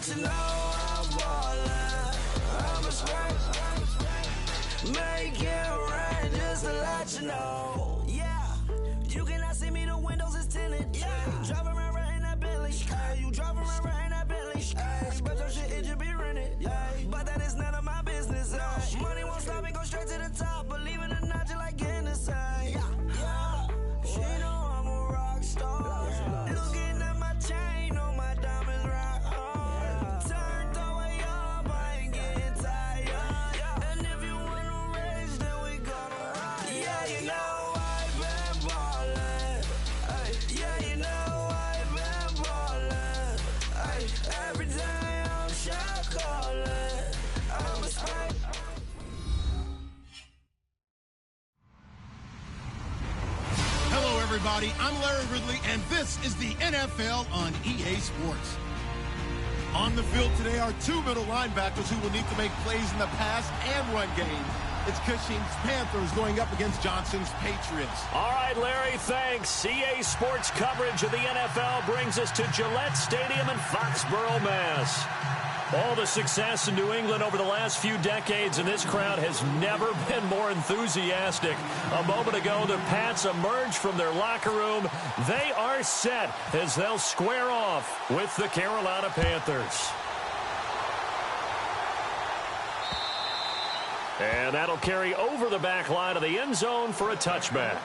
you know I'm ballin'. I'm a straight. Make it rain just to let you know. Yeah, you cannot see me, the windows is tinted. Yeah, driving around right in that Bentley. Hey, you driving around right in that Bentley. Hey, but your shit, it just be rented. Yeah, but that is none of my business. Money won't stop me, go straight to the top. Believe it or not, just like getting the same. Yeah, she know I'm a rock star. Looking at my chain, on my diamonds rock hard. Turned the way up, I ain't getting tired. And if you wanna race, then we gonna ride. Yeah, you know I've been ballin'. Ay, yeah, you know I've been ballin'. Ay, every day I'm shot callin'. I'm a spike. Hello, everybody. I'm Larry Ridley, and this is the NFL on EA Sports. On the field today are two middle linebackers who will need to make plays in the pass and run game. It's Cushing's Panthers going up against Johnson's Patriots. All right, Larry, thanks. EA Sports coverage of the NFL brings us to Gillette Stadium in Foxborough, Mass. All the success in New England over the last few decades, and this crowd has never been more enthusiastic. A moment ago, the Pats emerged from their locker room. They are set as they'll square off with the Carolina Panthers. And that'll carry over the back line of the end zone for a touchback.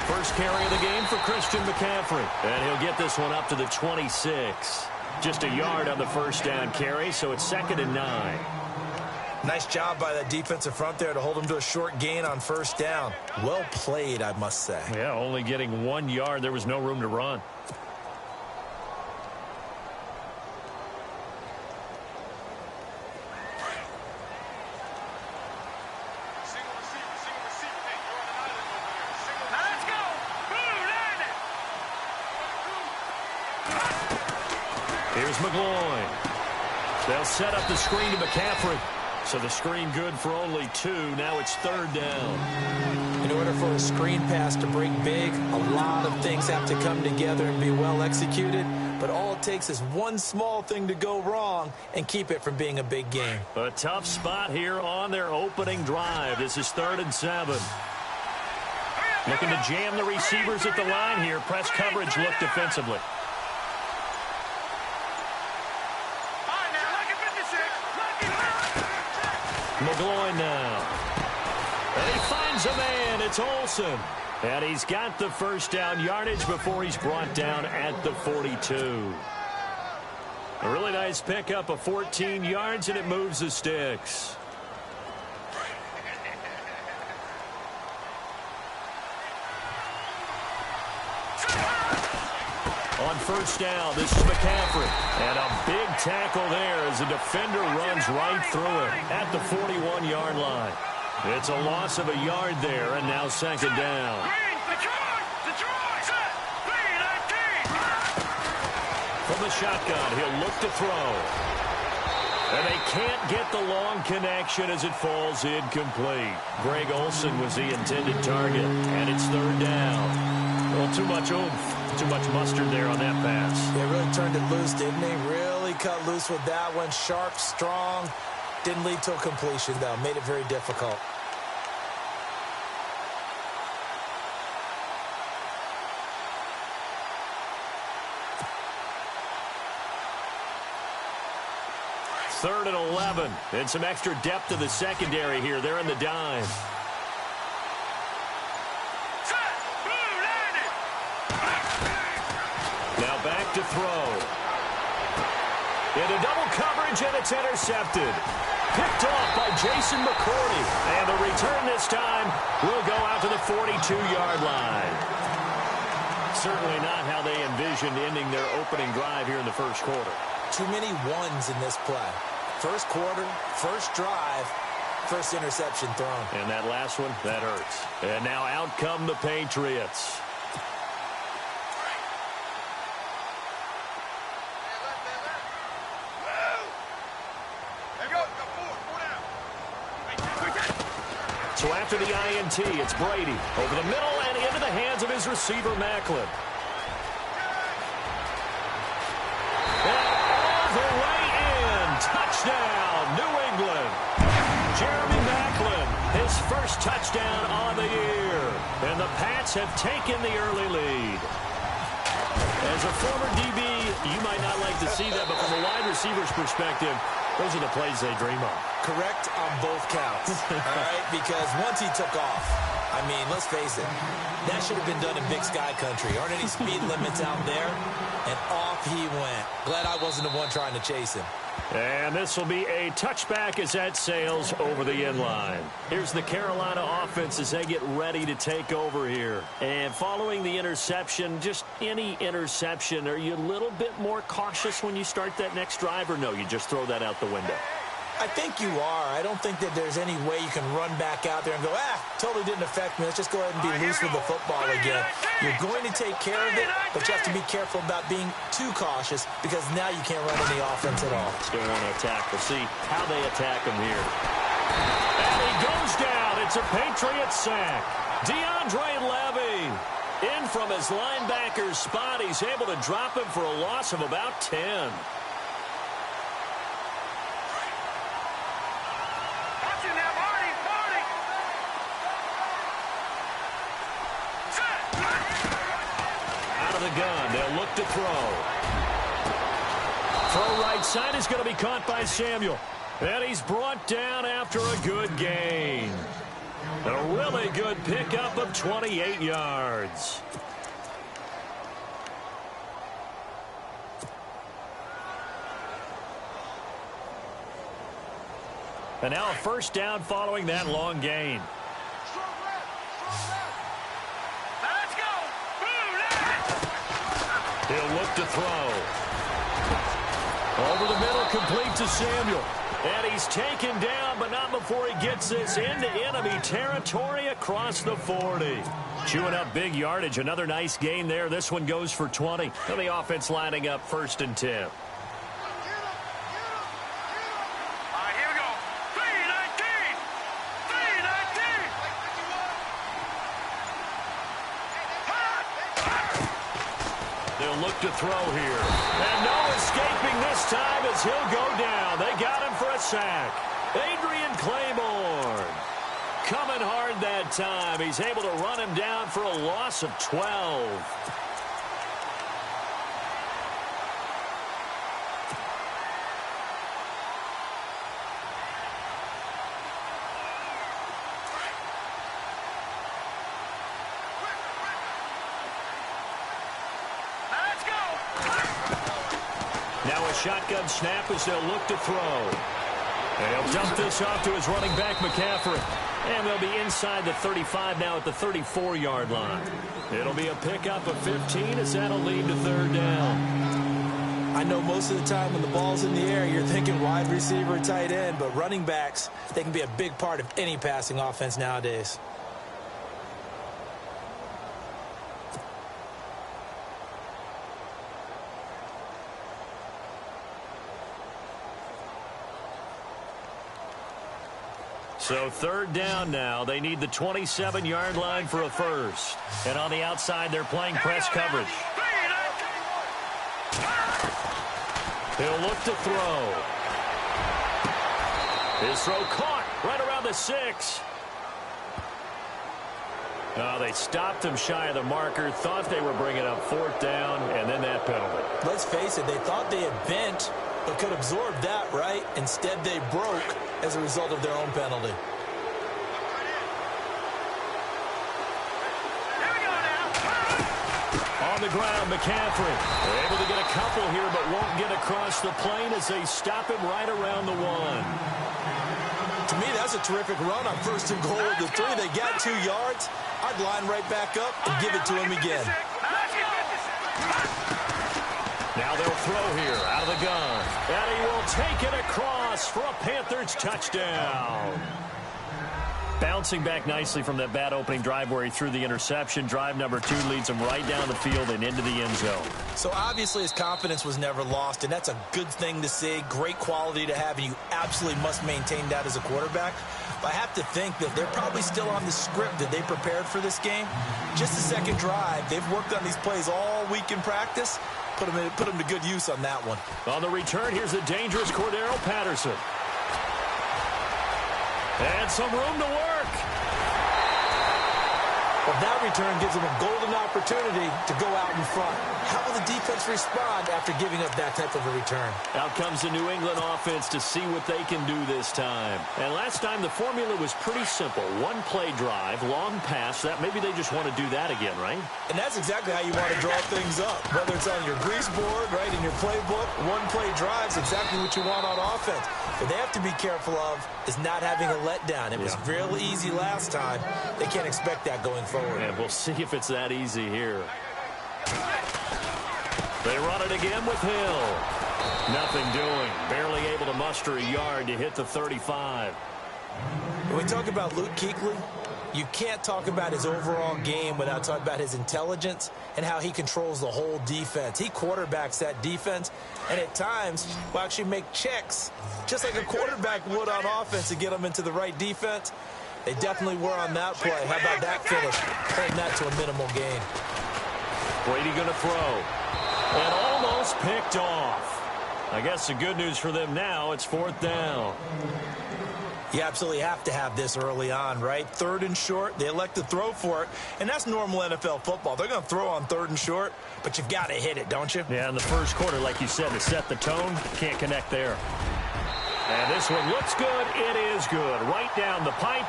First carry of the game for Christian McCaffrey. And he'll get this one up to the 26. Just a yard on the first down carry, so it's 2nd and 9. Nice job by that defensive front there to hold him to a short gain on first down. Well played, I must say. Yeah, only getting 1 yard. There was no room to run. Here's McGloin. They'll set up the screen to McCaffrey. So the screen good for only 2. Now it's 3rd down. In order for a screen pass to break big, a lot of things have to come together and be well executed. But all it takes is one small thing to go wrong and keep it from being a big game. A tough spot here on their opening drive. This is 3rd and 7. Looking to jam the receivers at the line here. Press coverage look defensively. McGloin now. And he finds a man. It's Olsen. And he's got the first down yardage before he's brought down at the 42. A really nice pickup of 14 yards, and it moves the sticks. On first down, this is McCaffrey. And a big tackle there as the defender runs right through him at the 41-yard line. It's a loss of a yard there, and now 2nd down. From from the shotgun. He'll look to throw. And they can't get the long connection as it falls incomplete. Greg Olsen was the intended target, and it's third down. Well, too much oomph, too much mustard there on that pass. They really turned it loose, didn't they? Really cut loose with that one. Sharp, strong. Didn't lead to a completion, though. Made it very difficult. Third and 11, and some extra depth to the secondary here. They're in the dime. Now back to throw. Into double coverage, and it's intercepted. Picked off by Jason McCourty. And the return this time will go out to the 42-yard line. Certainly not how they envisioned ending their opening drive here in the first quarter. Too many ones in this play. First quarter, first drive, first interception thrown. And that last one, that hurts. And now out come the Patriots. So after the INT, it's Brady over the middle and into the hands of his receiver, Macklin. Touchdown, New England. Jeremy Macklin, his first touchdown on the year. And the Pats have taken the early lead. As a former DB, you might not like to see that, but from a wide receiver's perspective, those are the plays they dream of. Correct on both counts, all right? Because once he took off, I mean, let's face it, that should have been done in Big Sky Country. Aren't any speed limits out there? And off he went. Glad I wasn't the one trying to chase him. And this will be a touchback as that sails over the inline. Here's the Carolina offense as they get ready to take over here. And following the interception, just any interception, are you a little bit more cautious when you start that next drive, or no, you just throw that out the window? I think you are. I don't think that there's any way you can run back out there and go, totally didn't affect me. Let's just go ahead and be loose with the football again. You're going to take care of it, but you have to be careful about being too cautious because now you can't run any offense at all. Still want to attack. We'll see how they attack him here. And he goes down. It's a Patriot sack. DeAndre Levy in from his linebacker's spot. He's able to drop him for a loss of about 10. The gun. They'll look to throw. Throw right side is going to be caught by Samuel. And he's brought down after a good gain. A really good pickup of 28 yards. And now a first down following that long gain. He'll look to throw. Over the middle, complete to Samuel. And he's taken down, but not before he gets this into enemy territory across the 40. Chewing up big yardage. Another nice gain there. This one goes for 20. And the offense lining up 1st and 10. Look to throw here. And no escaping this time as he'll go down. They got him for a sack. Adrian Claiborne coming hard that time. He's able to run him down for a loss of 12. Now a shotgun snap as they'll look to throw. And he'll dump this off to his running back, McCaffrey. And they'll be inside the 35 now at the 34-yard line. It'll be a pickup of 15 as that'll lead to third down. I know most of the time when the ball's in the air, you're thinking wide receiver, tight end, but running backs, they can be a big part of any passing offense nowadays. So third down now. They need the 27-yard line for a first. And on the outside, they're playing press coverage. He'll look to throw. His throw caught right around the 6. They stopped him shy of the marker, thought they were bringing up fourth down, and then that penalty. Let's face it, they thought they had bent but could absorb that, right? Instead, they broke as a result of their own penalty. On the ground, McCaffrey. They're able to get a couple here, but won't get across the plane as they stop him right around the 1. To me, that's a terrific run on first and goal at the 3. They got 2 yards. I'd line right back up and give it to him again. Now they'll throw here out of the gun. And he will take it across for a Panthers touchdown. Bouncing back nicely from that bad opening drive where he threw the interception. Drive number 2 leads him right down the field and into the end zone. So obviously his confidence was never lost, and that's a good thing to see. Great quality to have, and you absolutely must maintain that as a quarterback. But I have to think that they're probably still on the script that they prepared for this game. Just the second drive. They've worked on these plays all week in practice. Put them to good use on that one. On the return, here's the dangerous Cordero Patterson. And some room to work. Well, that return gives them a golden opportunity to go out in front. How will the defense respond after giving up that type of a return? Out comes the New England offense to see what they can do this time. And last time, the formula was pretty simple. One-play drive, long pass. That maybe they just want to do that again, right? And that's exactly how you want to draw things up. Whether it's on your grease board, right, in your playbook, one-play drive is exactly what you want on offense. What they have to be careful of is not having a letdown. It was real easy last time. They can't expect that going forward. And we'll see if it's that easy here. They run it again with Hill. Nothing doing. Barely able to muster a yard to hit the 35. When we talk about Luke Kuechly, you can't talk about his overall game without talking about his intelligence and how he controls the whole defense. He quarterbacks that defense, and at times will actually make checks, just like a quarterback would on offense to get them into the right defense. They definitely were on that play. How about that finish? Holding that to a minimal gain. Brady going to throw. And almost picked off. I guess the good news for them now, it's fourth down. You absolutely have to have this early on, right? Third and short, they elect to throw for it, and that's normal NFL football. They're going to throw on third and short, but you've got to hit it, don't you? Yeah, in the first quarter, like you said, to set the tone, can't connect there. And this one looks good. It is good. Right down the pipe.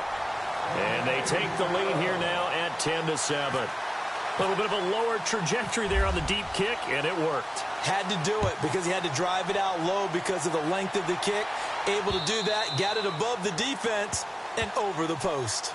And they take the lead here now at 10-7. A little bit of a lower trajectory there on the deep kick, and it worked. Had to do it because he had to drive it out low because of the length of the kick. Able to do that, got it above the defense and over the post.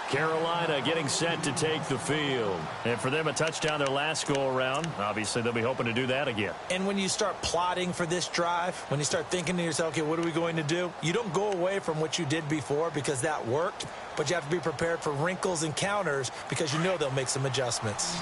Carolina getting set to take the field. And for them, a touchdown their last go-around. Obviously, they'll be hoping to do that again. And when you start plotting for this drive, when you start thinking to yourself, okay, what are we going to do? You don't go away from what you did before because that worked, but you have to be prepared for wrinkles and counters because you know they'll make some adjustments.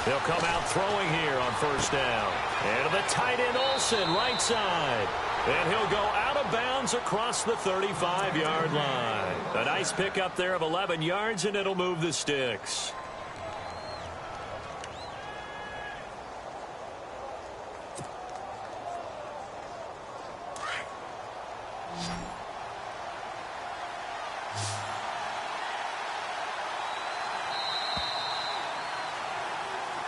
They'll come out throwing here on first down. And the tight end Olsen, right side. And he'll go out of bounds across the 35-yard line. A nice pickup there of 11 yards, and it'll move the sticks.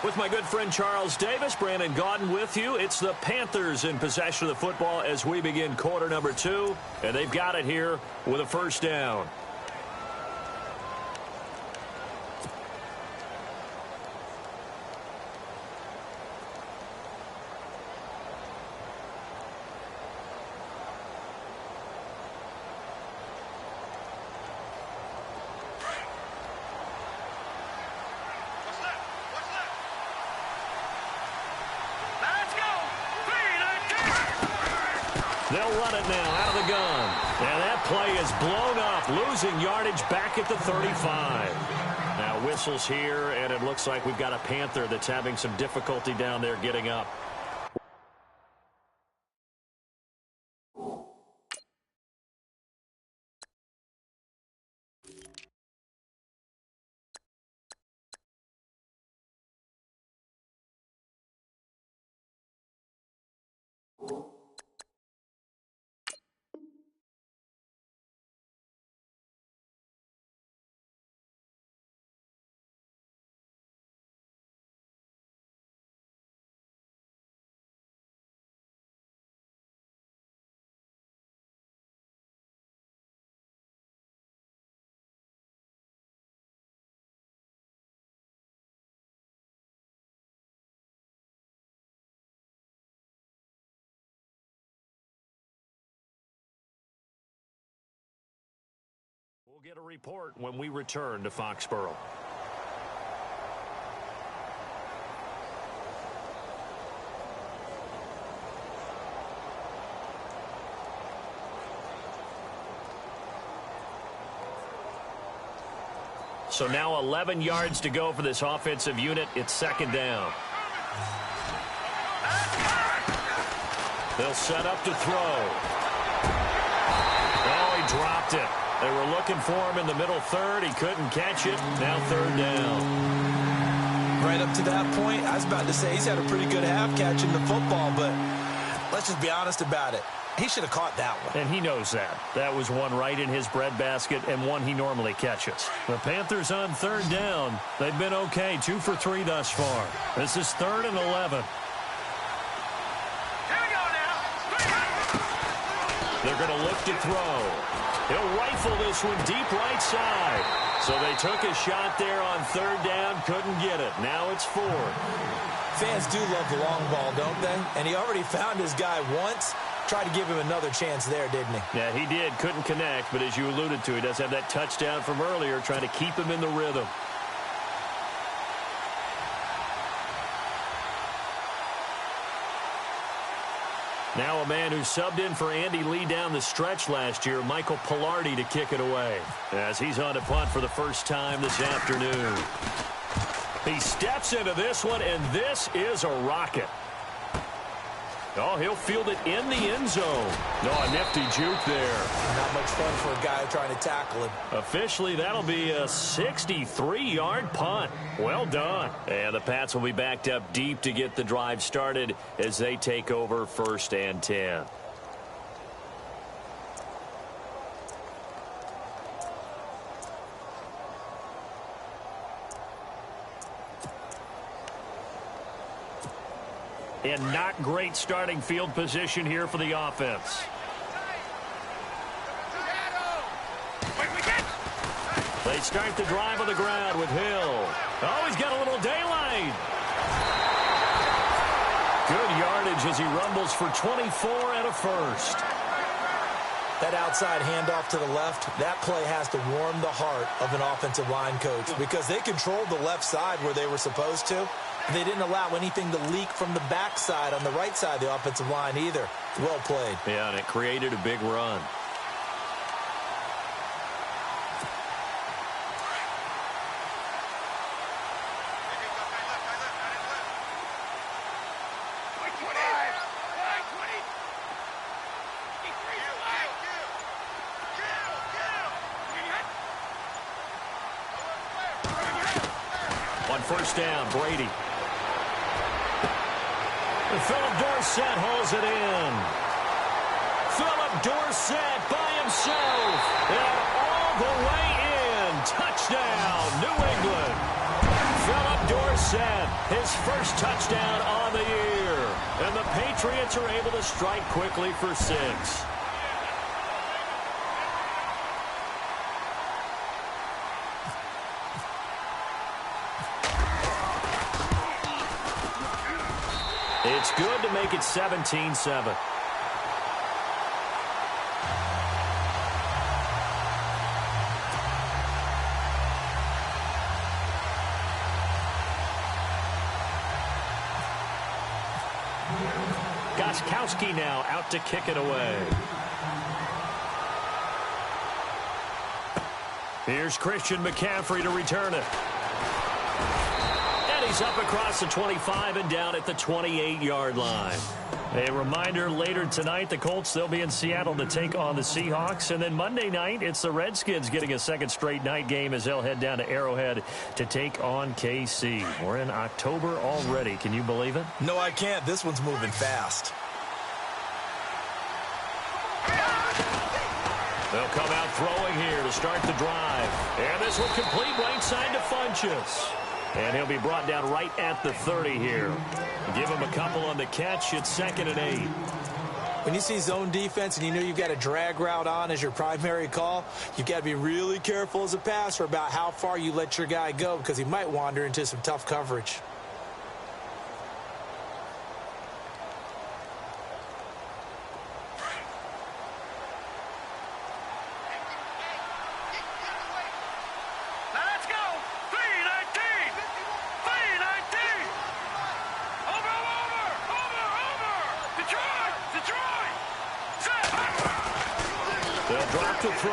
With my good friend Charles Davis, Brandon Gaudin with you. It's the Panthers in possession of the football as we begin quarter number 2. And they've got it here with a first down. They'll run it now out of the gun. And that play is blown up, losing yardage back at the 35. Now Whistles here, and it looks like we've got a Panther that's having some difficulty down there getting up. We'll get a report when we return to Foxborough. So now 11 yards to go for this offensive unit. It's second down. They'll set up to throw. Oh, he dropped it. They were looking for him in the middle third. He couldn't catch it. Now third down. Right up to that point, I was about to say he's had a pretty good half catching the football, but let's just be honest about it. He should have caught that one. And he knows that. That was one right in his breadbasket and one he normally catches. The Panthers on third down. They've been okay, 2 for 3 thus far. This is 3rd and 11. Here we go now. They're going to look to throw. He'll rifle this one deep right side. So they took a shot there on third down, couldn't get it. Now it's 4th. Fans do love the long ball, don't they? And he already found his guy once. Tried to give him another chance there, didn't he? Yeah, he did. Couldn't connect, but as you alluded to, he does have that touchdown from earlier, trying to keep him in the rhythm. Now a man who subbed in for Andy Lee down the stretch last year, Michael Pilardi, to kick it away, as he's on to punt for the first time this afternoon. He steps into this one, and this is a rocket. Oh, he'll field it in the end zone. Oh, a nifty juke there. Not much fun for a guy trying to tackle him. Officially, that'll be a 63-yard punt. Well done. And the Pats will be backed up deep to get the drive started as they take over 1st and 10. And not great starting field position here for the offense. They start the drive on the ground with Hill. Oh, he's got a little daylight. Good yardage as he rumbles for 24 and a first. That outside handoff to the left, that play has to warm the heart of an offensive line coach because they controlled the left side where they were supposed to. They didn't allow anything to leak from the backside on the right side of the offensive line either. Well played. Yeah, and it created a big run. On first down, Brady. Philip Dorsett hauls it in. Philip Dorsett by himself. And all the way in. Touchdown, New England. Philip Dorsett, his first touchdown on the year. And the Patriots are able to strike quickly for 6. It's good to make it 17-7. Gostkowski now out to kick it away. Here's Christian McCaffrey to return it. And he's up across the 25 and down at the 28-yard line. A reminder, later tonight, the Colts, they'll be in Seattle to take on the Seahawks. And then Monday night, it's the Redskins getting a second straight night game as they'll head down to Arrowhead to take on KC. We're in October already. Can you believe it? No, I can't. This one's moving fast. They'll come out throwing here to start the drive. And this one complete right side to Funchess. And he'll be brought down right at the 30 here. Give him a couple on the catch. It's 2nd and 8. When you see zone defense and you know you've got a drag route on as your primary call, you've got to be really careful as a passer about how far you let your guy go because he might wander into some tough coverage. To throw.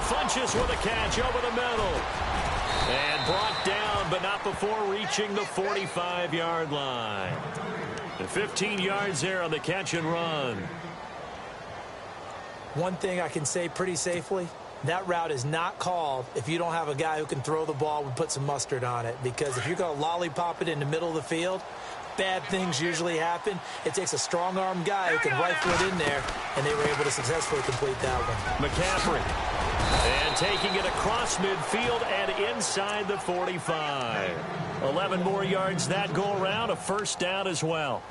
Funchess with a catch over the middle. And brought down, but not before reaching the 45-yard line. And 15 yards there on the catch and run. One thing I can say pretty safely, that route is not called if you don't have a guy who can throw the ball and put some mustard on it. Because if you're going to lollipop it in the middle of the field, bad things usually happen. It takes a strong-arm guy who can rifle it in there, and they were able to successfully complete that one. McCaffrey. And taking it across midfield and inside the 45. 11 more yards that go around, a first down as well.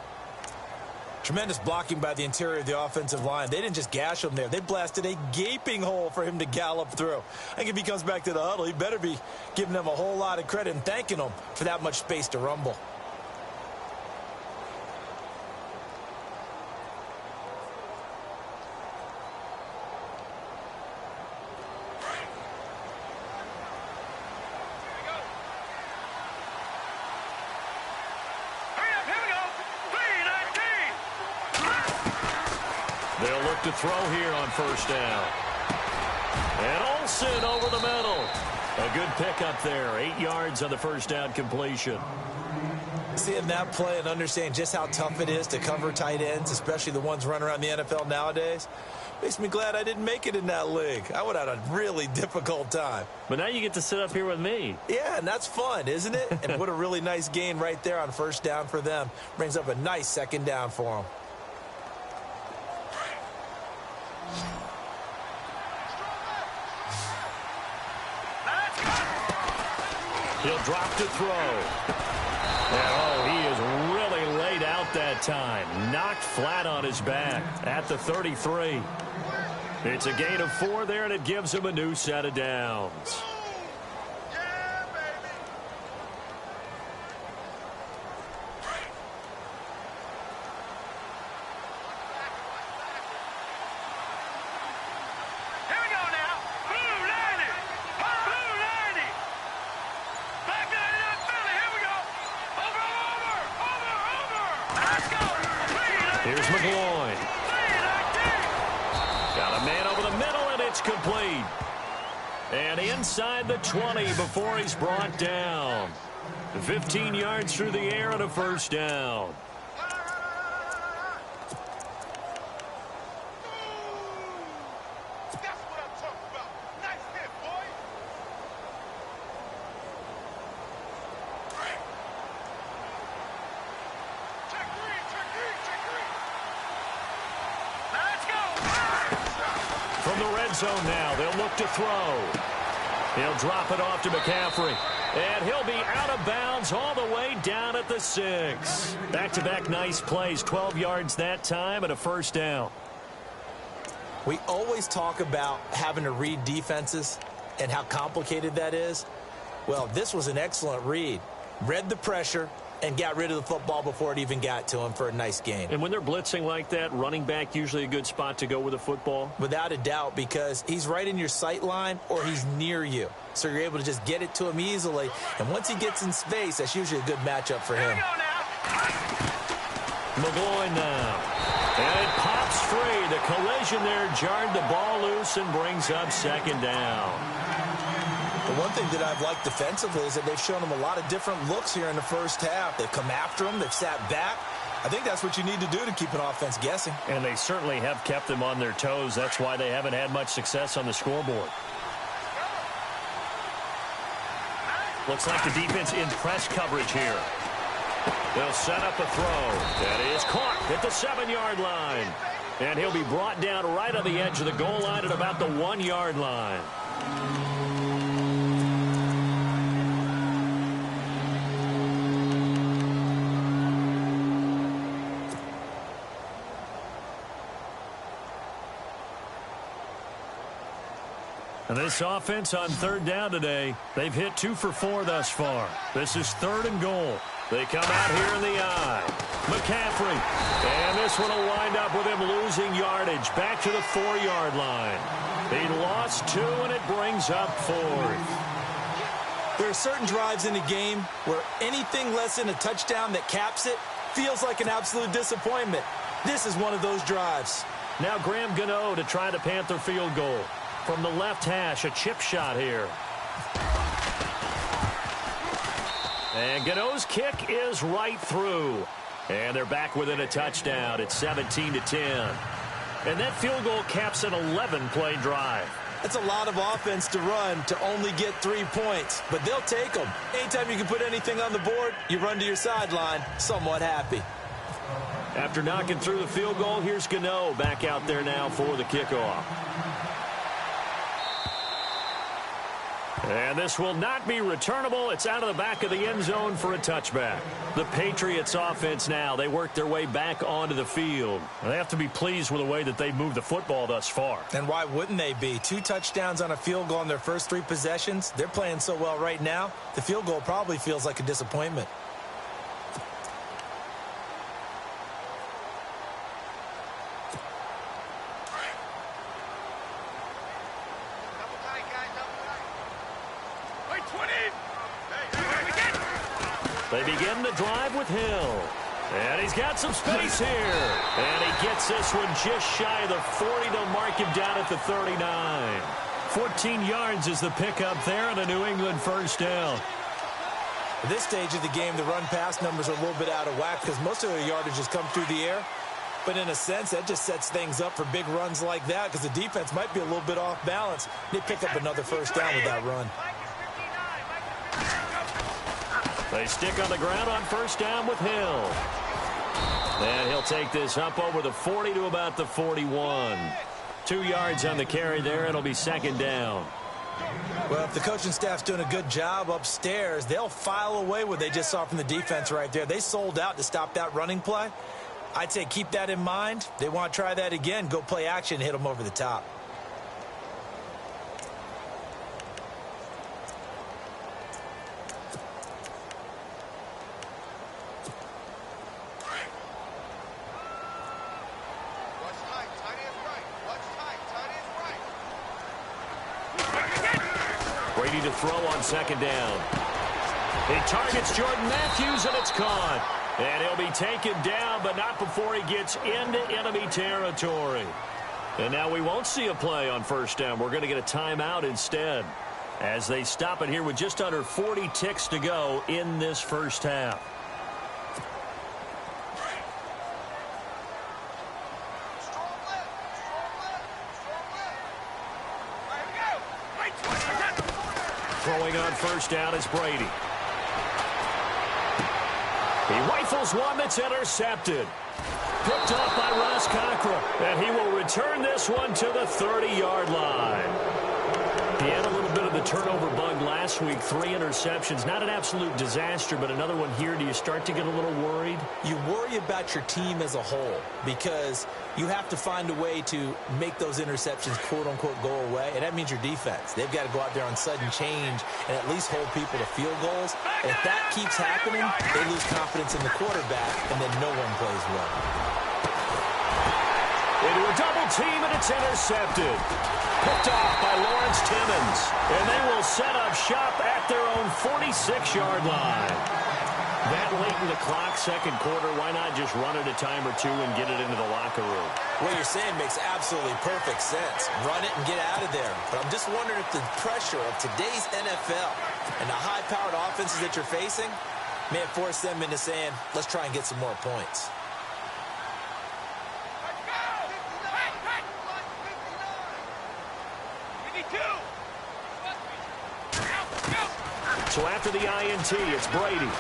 Tremendous blocking by the interior of the offensive line. They didn't just gash him there. They blasted a gaping hole for him to gallop through. I think if he comes back to the huddle, he better be giving them a whole lot of credit and thanking them for that much space to rumble. They'll look to throw here on first down. And Olsen over the middle. A good pickup there. 8 yards on the first down completion. Seeing that play and understanding just how tough it is to cover tight ends, especially the ones running around the NFL nowadays, makes me glad I didn't make it in that league. I would have had a really difficult time. But now you get to sit up here with me. Yeah, and that's fun, isn't it? And what a really nice gain right there on first down for them. Brings up a nice second down for them. He'll drop to throw. And, oh, he is really laid out that time. Knocked flat on his back at the 33. It's a gain of 4 there, and it gives him a new set of downs. Here's Mgn. Got a man over the middle, and it's complete. And inside the 20 before he's brought down. 15 yards through the air and a first down. From the red zone now, they'll look to throw. He'll drop it off to McCaffrey. And he'll be out of bounds all the way down at the 6. Back-to-back nice plays. 12 yards that time and a first down. We always talk about having to read defenses and how complicated that is. Well, this was an excellent read. Read the pressure and got rid of the football before it even got to him for a nice gain. And when they're blitzing like that, running back usually a good spot to go with the football? Without a doubt, because he's right in your sight line or he's near you. So you're able to just get it to him easily. And once he gets in space, that's usually a good matchup for him. Mgn now. And it pops free. The collision there jarred the ball loose and brings up second down. The one thing that I've liked defensively is that they've shown them a lot of different looks here in the first half. They've come after them. They've sat back. I think that's what you need to do to keep an offense guessing. And they certainly have kept them on their toes. That's why they haven't had much success on the scoreboard. Looks like the defense in press coverage here. They'll set up a throw. That is caught at the 7-yard line. And he'll be brought down right on the edge of the goal line at about the 1-yard line. And this offense on third down today, they've hit 2 for 4 thus far. This is 3rd and goal. They come out here in the eye. McCaffrey. And this one will wind up with him losing yardage back to the 4-yard line. He lost 2, and it brings up 4th. There are certain drives in the game where anything less than a touchdown that caps it feels like an absolute disappointment. This is one of those drives. Now Mgn to try the Panther field goal. From the left hash, a chip shot here. And Mgn's kick is right through. And they're back within a touchdown. It's 17-10. And that field goal caps an 11-play drive. That's a lot of offense to run to only get 3 points, but they'll take them. Anytime you can put anything on the board, you run to your sideline somewhat happy. After knocking through the field goal, here's Mgn back out there now for the kickoff. And this will not be returnable. It's out of the back of the end zone for a touchback. The Patriots offense now, they work their way back onto the field. They have to be pleased with the way that they've moved the football thus far. And why wouldn't they be? 2 touchdowns on a field goal in their first 3 possessions. They're playing so well right now, the field goal probably feels like a disappointment. They begin the drive with Hill. And he's got some space here. And he gets this one just shy of the 40. They'll mark him down at the 39. 14 yards is the pickup there on a New England first down. At this stage of the game, the run-pass numbers are a little bit out of whack because most of their yardage has come through the air. But in a sense, that just sets things up for big runs like that because the defense might be a little bit off balance. They pick up another first down with that run. They stick on the ground on first down with Hill. And he'll take this up over the 40 to about the 41. 2 yards on the carry there. It'll be second down. Well, if the coaching staff's doing a good job upstairs, they'll file away what they just saw from the defense right there. They sold out to stop that running play. I'd say keep that in mind. They want to try that again. Go play action and hit them over the top. To throw on second down. He targets Jordan Matthews, and it's caught. And he'll be taken down, but not before he gets into enemy territory. And now we won't see a play on first down. We're going to get a timeout instead as they stop it here with just under 40 ticks to go in this first half. Throwing on first down is Brady. He rifles one that's intercepted. Picked off by Ross Cockrell. And he will return this one to the 30-yard line. He had a little bit of the turnover bug last week. 3 interceptions. Not an absolute disaster, but another one here. Do you start to get a little worried? You worry about your team as a whole because you have to find a way to make those interceptions, quote-unquote, go away. And that means your defense. They've got to go out there on sudden change and at least hold people to field goals. And if that keeps happening, they lose confidence in the quarterback, and then no one plays well. Into a double team, and it's intercepted. Picked off by Lawrence Timmons. And they will set up shop at their own 46-yard line. That late in the clock, second quarter, why not just run it a time or two and get it into the locker room? What you're saying makes absolutely perfect sense. Run it and get out of there. But I'm just wondering if the pressure of today's NFL and the high-powered offenses that you're facing may have forced them into saying, let's try and get some more points. So after the INT, it's Brady.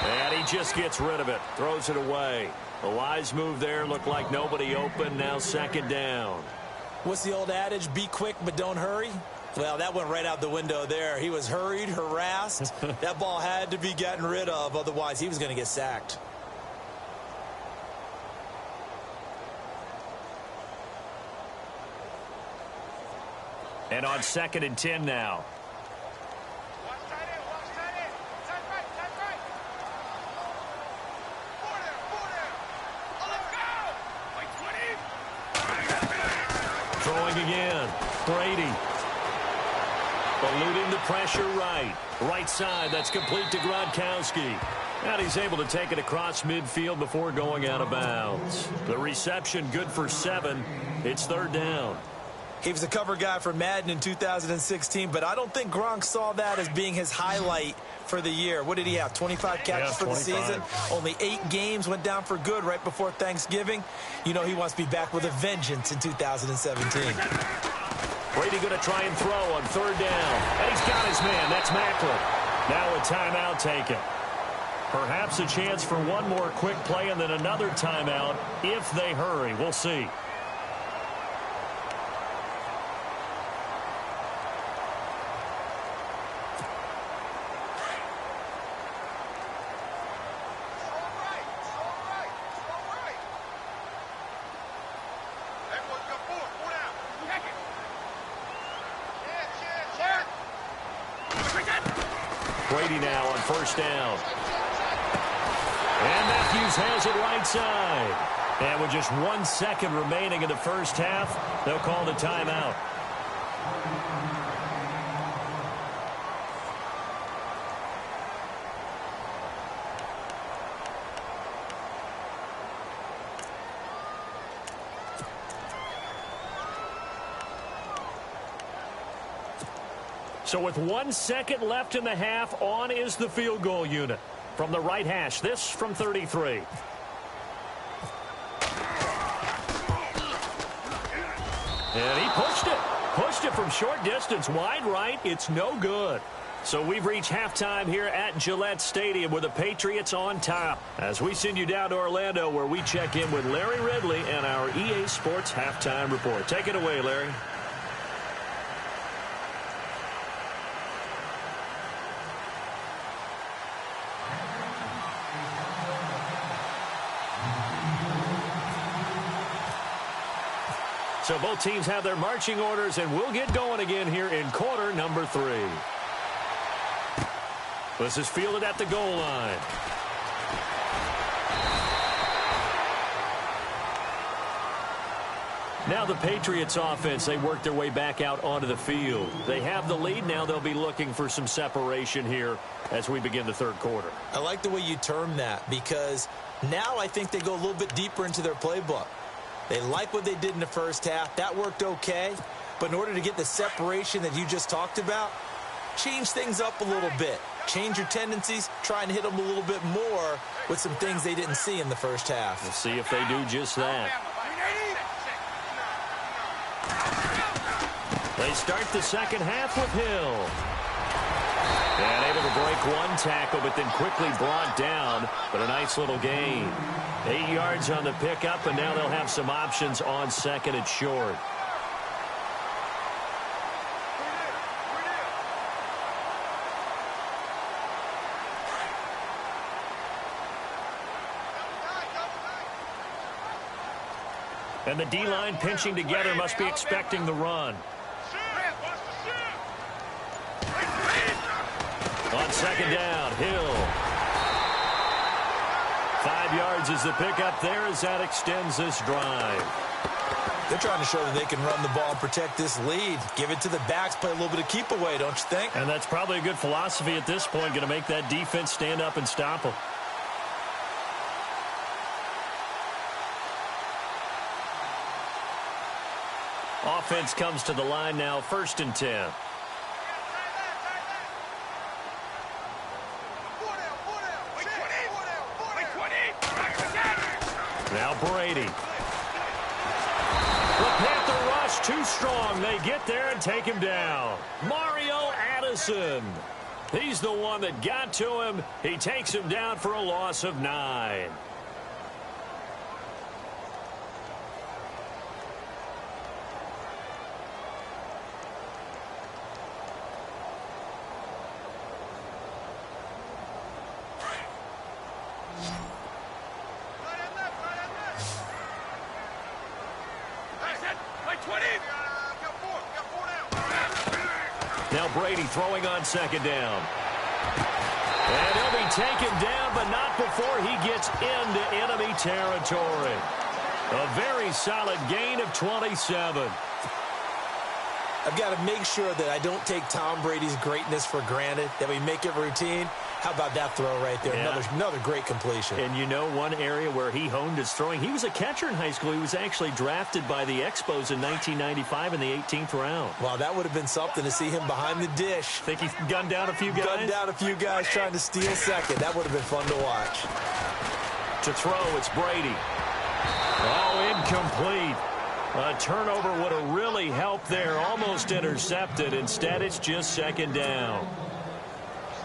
And he just gets rid of it, throws it away. A wise move there, looked like nobody open, now second down. What's the old adage, be quick but don't hurry? Well, that went right out the window there. He was hurried, harassed. That ball had to be gotten rid of, otherwise he was going to get sacked. And on 2nd and 10 now. Throwing again. Brady. Eluding the pressure right. Right side, that's complete to Gronkowski. And he's able to take it across midfield before going out of bounds. The reception good for 7. It's 3rd down. He was a cover guy for Madden in 2016, but I don't think Gronk saw that as being his highlight for the year. What did he have, 25 catches for the season? Only 8 games, went down for good right before Thanksgiving. You know he wants to be back with a vengeance in 2017. Brady going to try and throw on 3rd down. And he's got his man. That's Macklin. Now a timeout taken. Perhaps a chance for one more quick play and then another timeout if they hurry. We'll see. Brady now on 1st down. And Matthews has it right side. And with just 1 second remaining in the first half, they'll call the timeout. So with 1 second left in the half, on is the field goal unit. From the right hash, this from 33. And he pushed it from short distance, wide right. It's no good. So we've reached halftime here at Gillette Stadium with the Patriots on top. As we send you down to Orlando, where we check in with Larry Ridley and our EA Sports Halftime Report. Take it away, Larry. So both teams have their marching orders, and we'll get going again here in quarter number 3. This is fielded at the goal line. Now the Patriots offense, they work their way back out onto the field. They have the lead. Now they'll be looking for some separation here as we begin the 3rd quarter. I like the way you term that, because now I think they go a little bit deeper into their playbook. They like what they did in the first half. That worked okay. But in order to get the separation that you just talked about, change things up a little bit. Change your tendencies. Try and hit them a little bit more with some things they didn't see in the first half. We'll see if they do just that. They start the second half with Hill. And able to break one tackle, but then quickly brought down. But a nice little gain. 8 yards on the pickup, and now they'll have some options on 2nd and short. And the D-line pinching together, must be expecting the run. On 2nd down, Hill. 5 yards is the pickup there as that extends this drive. They're trying to show that they can run the ball and protect this lead. Give it to the backs, play a little bit of keep away, don't you think? And that's probably a good philosophy at this point, going to make that defense stand up and stop them. Offense comes to the line now, 1st and 10. Now Brady. The Panther rush too strong. They get there and take him down. Mario Addison. He's the one that got to him. He takes him down for a loss of 9. Now Brady throwing on 2nd down. And he'll be taken down, but not before he gets into enemy territory. A very solid gain of 27. I've got to make sure that I don't take Tom Brady's greatness for granted, that we make it routine. How about that throw right there? Yeah. Another great completion. And you know one area where he honed his throwing? He was a catcher in high school. He was actually drafted by the Expos in 1995 in the 18th round. Wow, that would have been something to see him behind the dish. Think he gunned down a few guys? Gunned down a few guys trying to steal second. That would have been fun to watch. To throw, it's Brady. Oh, incomplete. A turnover would have really helped there. Almost intercepted. Instead, it's just 2nd down.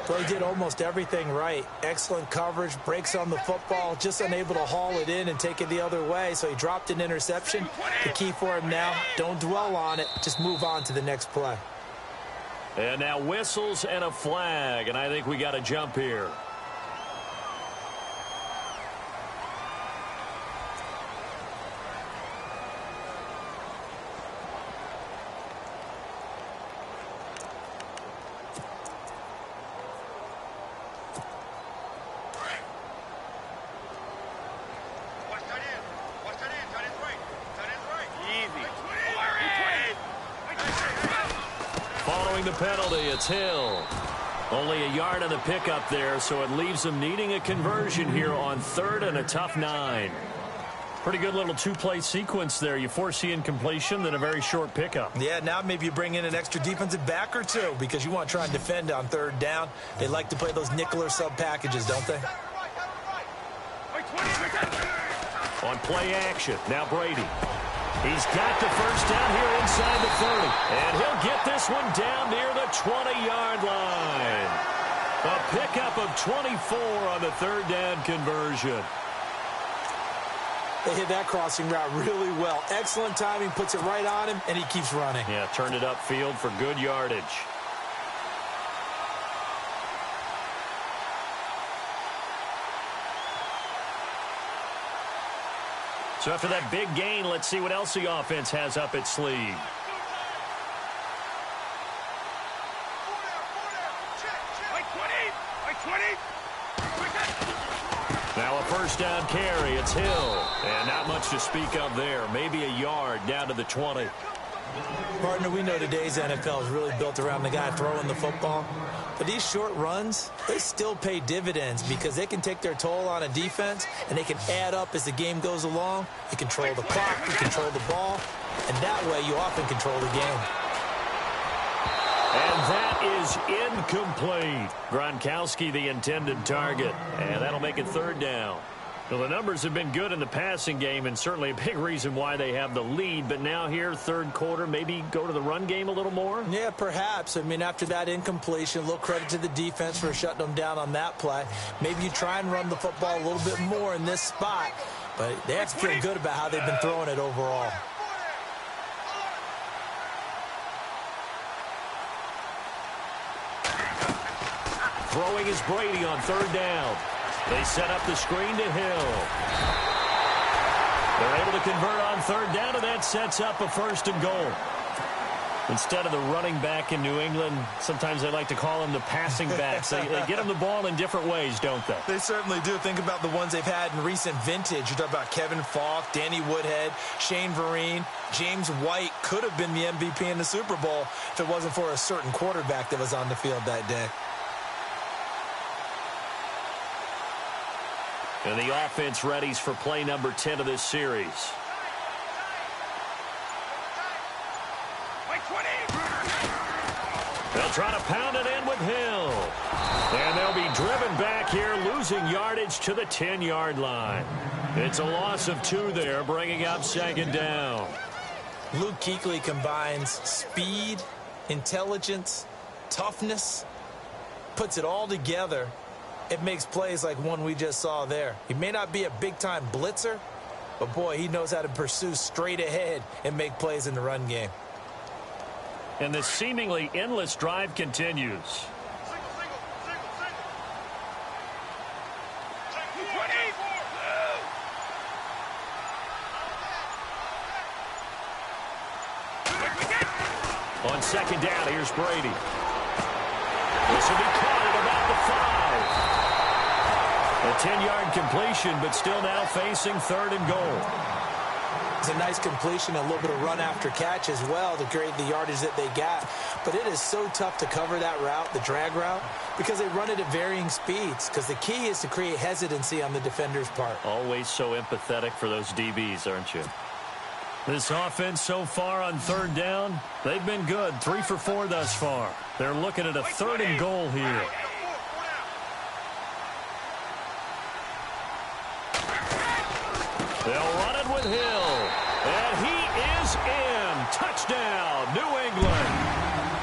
Well, he did almost everything right. Excellent coverage, breaks on the football, just unable to haul it in and take it the other way. So he dropped an interception. The key for him now, don't dwell on it. Just move on to the next play. And now whistles and a flag. And I think we got a jump here. Following the penalty, it's Hill. Only a yard on the pickup there, so it leaves them needing a conversion here on 3rd and a tough 9. Pretty good little 2-play sequence there. You force the incompletion, then a very short pickup. Yeah, now maybe you bring in an extra defensive back or two because you want to try and defend on 3rd down. They like to play those nickel or sub packages, don't they? On play action, now Brady. He's got the 1st down here inside the 30. And he'll get this one down near the 20-yard line. A pickup of 24 on the 3rd down conversion. They hit that crossing route really well. Excellent timing, puts it right on him, and he keeps running. Yeah, turned it upfield for good yardage. So after that big gain, let's see what else the offense has up its sleeve. Now a 1st down carry. It's Hill. And not much to speak of there. Maybe a yard down to the 20. Partner, we know today's NFL is really built around the guy throwing the football. But these short runs, they still pay dividends because they can take their toll on a defense and they can add up as the game goes along. You control the clock, you control the ball, and that way you often control the game. And that is incomplete. Gronkowski, the intended target. And that'll make it 3rd down. Well, the numbers have been good in the passing game and certainly a big reason why they have the lead. But now here, 3rd quarter, maybe go to the run game a little more? Yeah, perhaps. I mean, after that incompletion, a little credit to the defense for shutting them down on that play. Maybe you try and run the football a little bit more in this spot. But they have to feel good about how they've been throwing it overall. Throwing is Brady on 3rd down. They set up the screen to Hill. They're able to convert on 3rd down, and that sets up a 1st and goal. Instead of the running back in New England, sometimes they like to call them the passing backs. They get them the ball in different ways, don't they? They certainly do. Think about the ones they've had in recent vintage. You talk about Kevin Falk, Danny Woodhead, Shane Vereen. James White could have been the MVP in the Super Bowl if it wasn't for a certain quarterback that was on the field that day. And the offense readies for play number 10 of this series. They'll try to pound it in with Hill. And they'll be driven back here, losing yardage to the 10-yard line. It's a loss of 2 there, bringing up second down. Luke Kuechly combines speed, intelligence, toughness, puts it all together. It makes plays like one we just saw there. He may not be a big-time blitzer, but, boy, he knows how to pursue straight ahead and make plays in the run game. And the seemingly endless drive continues. On second down, here's Brady. This will be caught at about the 5. A 10-yard completion, but still now facing 3rd and goal. It's a nice completion, a little bit of run after catch as well to create the yardage that they got. But it is so tough to cover that route, the drag route, because they run it at varying speeds. Because the key is to create hesitancy on the defender's part. Always so empathetic for those DBs, aren't you? This offense so far on 3rd down, they've been good. 3 for 4 thus far. They're looking at a 3rd and goal here. They'll run it with Hill. And he is in. Touchdown, New England.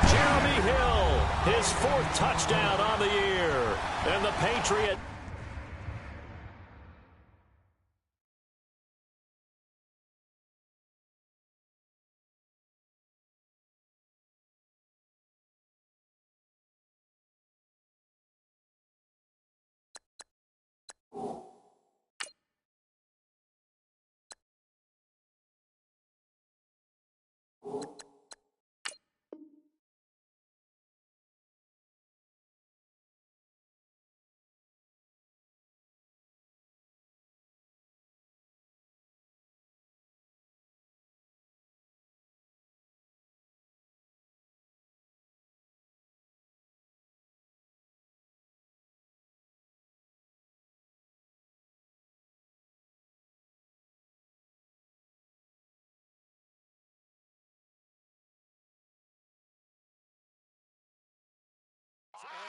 Jeremy Hill, his 4th touchdown on the year. And the Patriot.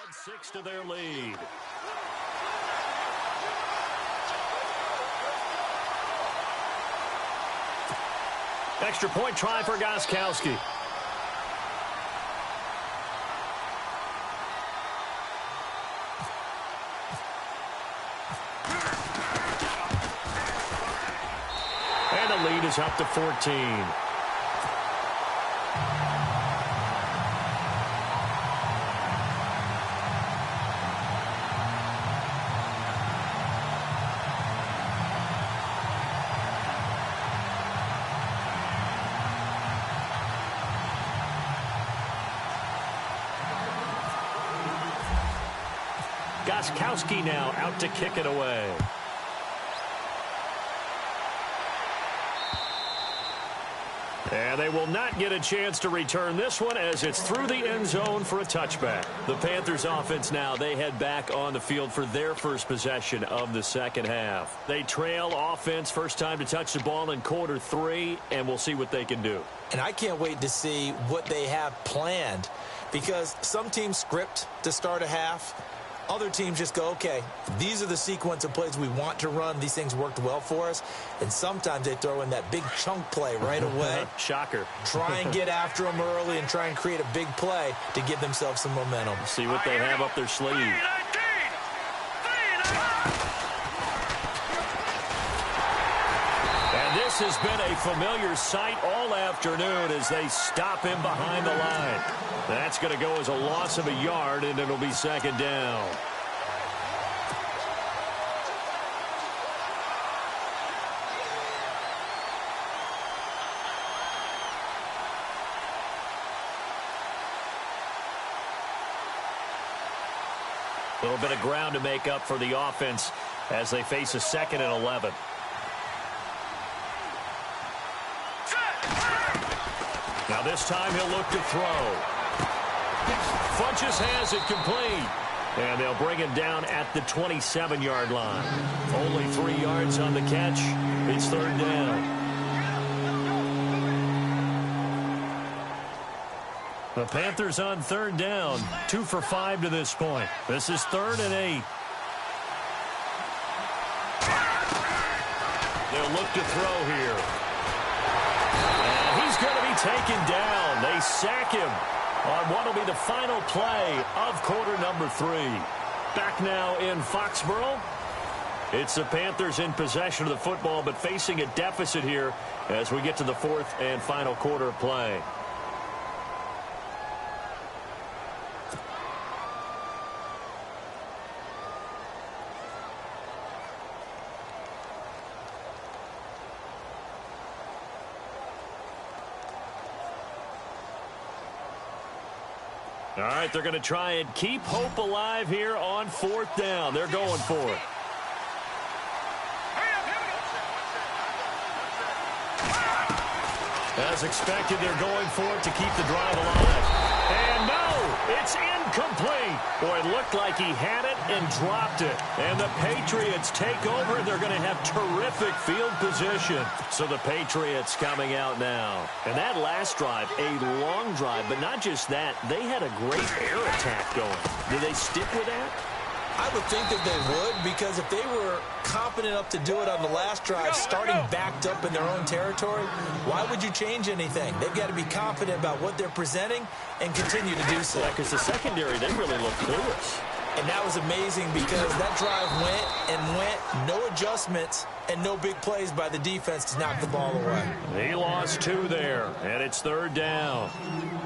Add 6 to their lead. Extra point try for Gostkowski. And the lead is up to 14. Gostkowski now out to kick it away. And they will not get a chance to return this one as it's through the end zone for a touchback. The Panthers offense now, they head back on the field for their first possession of the second half. They trail offense, first time to touch the ball in quarter 3, and we'll see what they can do. And I can't wait to see what they have planned, because some teams script to start a half. Other teams just go, okay, these are the sequence of plays we want to run. These things worked well for us. And sometimes they throw in that big chunk play right away. Shocker. Try and get after them early and try and create a big play to give themselves some momentum. See what they have up their sleeve. And this has been a familiar sight all afternoon as they stop him behind the line. That's going to go as a loss of a yard, and it'll be second down. A little bit of ground to make up for the offense as they face a 2nd and 11. Now this time he'll look to throw. Funches has it complete. And they'll bring him down at the 27-yard line. Only 3 yards on the catch. It's 3rd down. The Panthers on 3rd down. 2 for 5 to this point. This is 3rd and 8. They'll look to throw here. And he's going to be taken down. They sack him on what will be the final play of quarter number 3. Back now in Foxborough. It's the Panthers in possession of the football, but facing a deficit here as we get to the 4th and final quarter of play. All right, they're going to try and keep hope alive here on 4th down. They're going for it. As expected, they're going for it to keep the drive alive. And no, it's incomplete. Boy, it looked like he had it and dropped it. And the Patriots take over, and they're going to have terrific field position. So the Patriots coming out now. And that last drive, a long drive, but not just that. They had a great air attack going. Do they stick with that? I would think that they would, because if they were confident enough to do it on the last drive, starting backed up in their own territory, why would you change anything? They've got to be confident about what they're presenting and continue to do so. Yeah, because the secondary, they really look clueless. And that was amazing because that drive went and went, no adjustments and no big plays by the defense to knock the ball away. He lost 2 there, and it's 3rd down.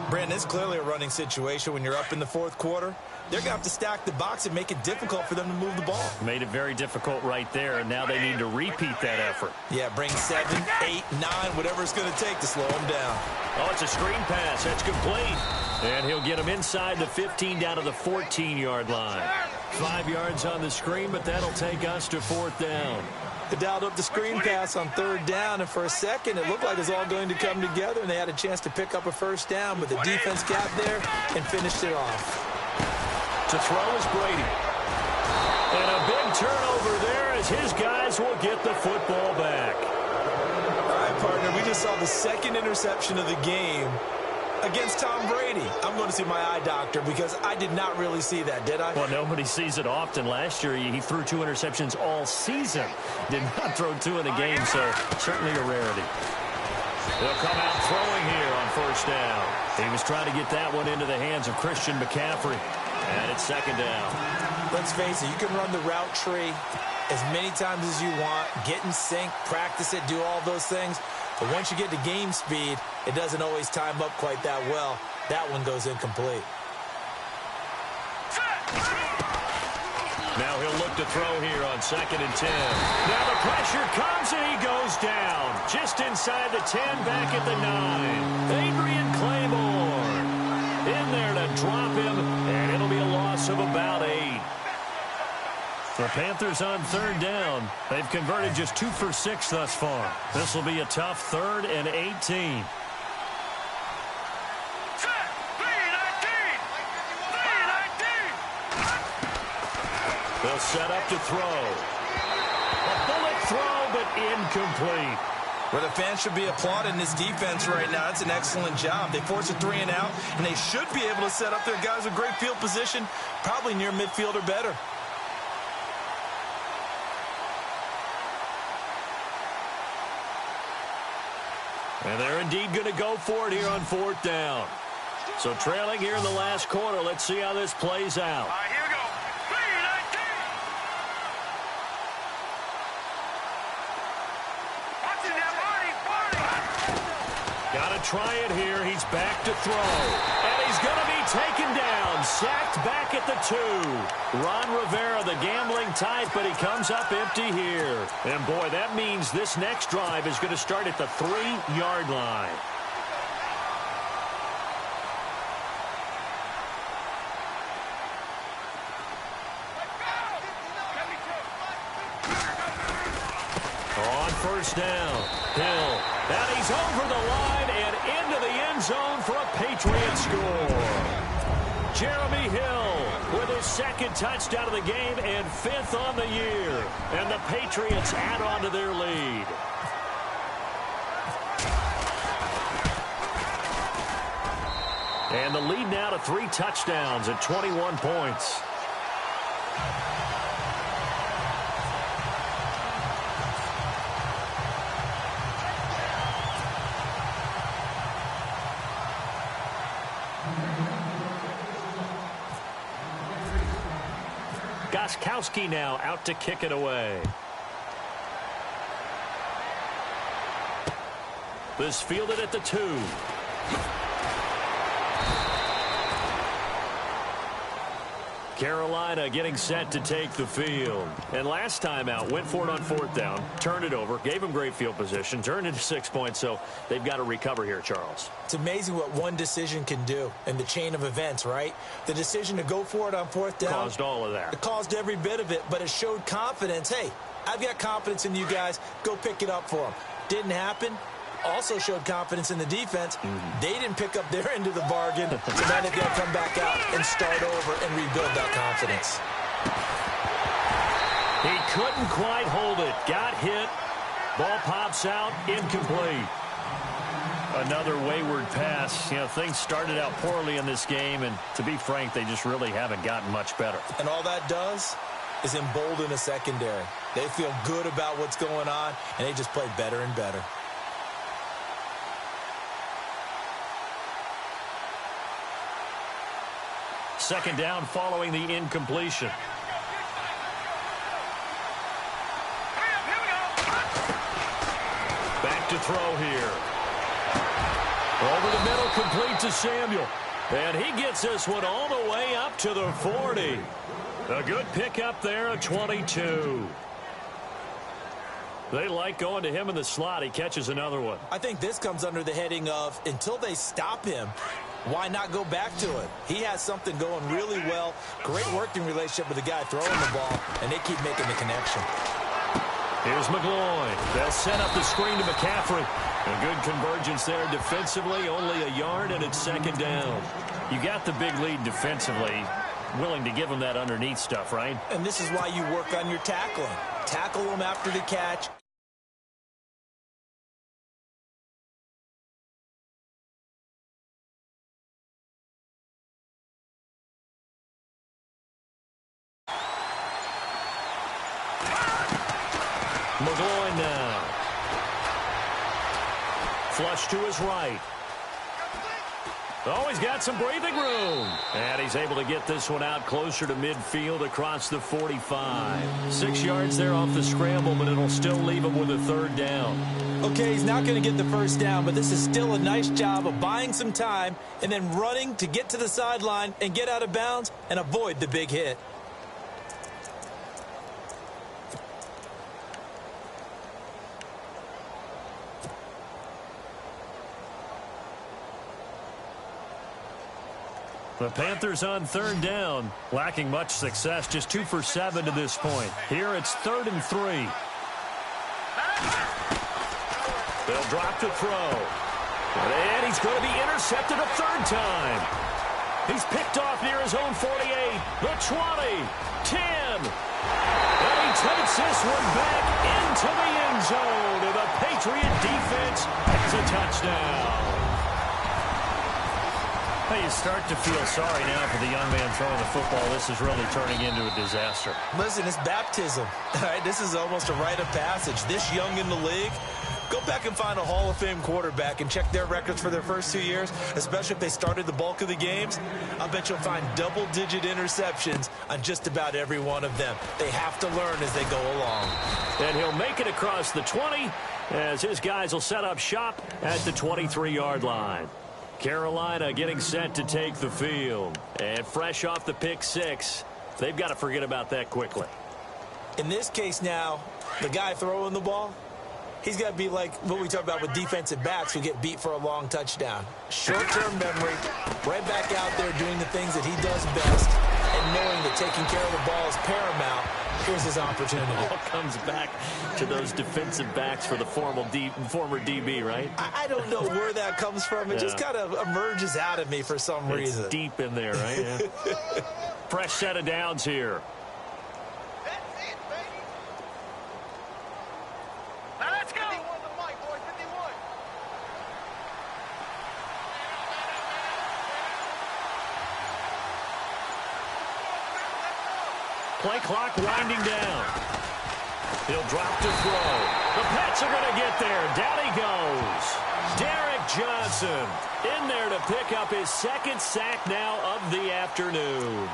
Brandon, it's clearly a running situation when you're up in the 4th quarter. They're going to have to stack the box and make it difficult for them to move the ball. Made it very difficult right there, and now they need to repeat that effort. Yeah, bring 7, 8, 9, whatever it's going to take to slow them down. Oh, it's a screen pass. That's complete. And he'll get him inside the 15 down to the 14-yard line. 5 yards on the screen, but that'll take us to 4th down. They dialed up the screen pass on 3rd down, and for a second it looked like it was all going to come together, and they had a chance to pick up a 1st down, but the defense got there and finished it off. To throw is Brady. And a big turnover there as his guys will get the football back. All right, partner, we just saw the 2nd interception of the game against Tom Brady. I'm going to see my eye doctor because I did not really see that, did I? Well, nobody sees it often. Last year, he threw 2 interceptions all season. Did not throw 2 in a game, so certainly a rarity. They'll come out throwing here on 1st down. He was trying to get that one into the hands of Christian McCaffrey. And it's 2nd down. Let's face it, you can run the route tree as many times as you want, get in sync, practice it, do all those things. But once you get to game speed, it doesn't always time up quite that well. That one goes incomplete. Now he'll look to throw here on 2nd and 10. Now the pressure comes and he goes down. Just inside the 10, back at the 9. Adrian Claymore in there to drop him, and it'll be a loss of about 8. The Panthers on 3rd down. They've converted just 2 for 6 thus far. This will be a tough 3rd and 18. They'll set up to throw. A bullet throw, but incomplete. Well, the fans should be applauding this defense right now. It's an excellent job. They force a 3 and out, and they should be able to set up their guys with great field position, probably near midfield or better. And they're indeed going to go for it here on 4th down. So trailing here in the last quarter. Let's see how this plays out. All right, here we go. Got to try it here. He's back to throw. And he's going to be taken down. Sacked back at the 2. Ron Rivera, the gambling type, but he comes up empty here. And, boy, that means this next drive is going to start at the 3-yard line. first down. Hill, and he's over the line and into the end zone for a Patriot score. Jeremy Hill with his second touchdown of the game and 5th on the year. And the Patriots add on to their lead. And the lead now to 3 touchdowns and 21 points. Gostkowski now out to kick it away. This fielded at the 2. Carolina getting set to take the field. And last time out, went for it on 4th down, turned it over, gave them great field position, turned into 6 points, so they've got to recover here, Charles. It's amazing what one decision can do in the chain of events, right? The decision to go for it on 4th down caused all of that. It caused every bit of it, but it showed confidence. Hey, I've got confidence in you guys. Go pick it up for them. Didn't happen. Also showed confidence in the defense. They didn't pick up their end of the bargain, so now they've got to come back out and start over and rebuild that confidence. He couldn't quite hold it. Got hit. Ball pops out. Incomplete. Another wayward pass. You know, things started out poorly in this game, and to be frank, they just really haven't gotten much better. And all that does is embolden a secondary. They feel good about what's going on, and they just play better and better. Second down following the incompletion. Back to throw here. Over the middle, complete to Samuel. And he gets this one all the way up to the 40. A good pickup there, a 22. They like going to him in the slot. He catches another one. I think this comes under the heading of until they stop him, why not go back to it? He has something going really well. Great working relationship with the guy throwing the ball, and they keep making the connection. Here's McGloin. They'll set up the screen to McCaffrey. A good convergence there defensively, only a yard, and it's second down. You got the big lead defensively. Willing to give them that underneath stuff, right? And this is why you work on your tackling. Tackle them after the catch. McGloin now. Flush to his right. Oh, he's got some breathing room. And he's able to get this one out closer to midfield across the 45. 6 yards there off the scramble, but it'll still leave him with a third down. Okay, he's not going to get the first down, but this is still a nice job of buying some time and then running to get to the sideline and get out of bounds and avoid the big hit. The Panthers on third down, lacking much success, just 2 for 7 to this point. Here it's 3rd and 3. They'll drop to throw. And he's going to be intercepted a third time. He's picked off near his own 48, the 20, 10. And he takes this one back into the end zone. And the Patriot defense has a touchdown. Hey, you start to feel sorry now for the young man throwing the football. This is really turning into a disaster. Listen, it's baptism. All right, this is almost a rite of passage. This young in the league, go back and find a Hall of Fame quarterback and check their records for their first 2 years, especially if they started the bulk of the games. I bet you'll find double-digit interceptions on just about every one of them. They have to learn as they go along. And he'll make it across the 20 as his guys will set up shop at the 23-yard line. Carolina getting set to take the field. And fresh off the pick 6, they've got to forget about that quickly. In this case now, the guy throwing the ball, he's got to be like what we talk about with defensive backs who get beat for a long touchdown. Short-term memory, right back out there doing the things that he does best, and and knowing that taking care of the ball is paramount, here's his opportunity. It all comes back to those defensive backs for the former DB, right? I don't know where that comes from. It just kind of emerges out of me for some reason. It's deep in there, right? Yeah. Fresh set of downs here. Play clock winding down. He'll drop to throw. The Pets are going to get there. Down he goes. Derek Johnson in there to pick up his second sack now of the afternoon.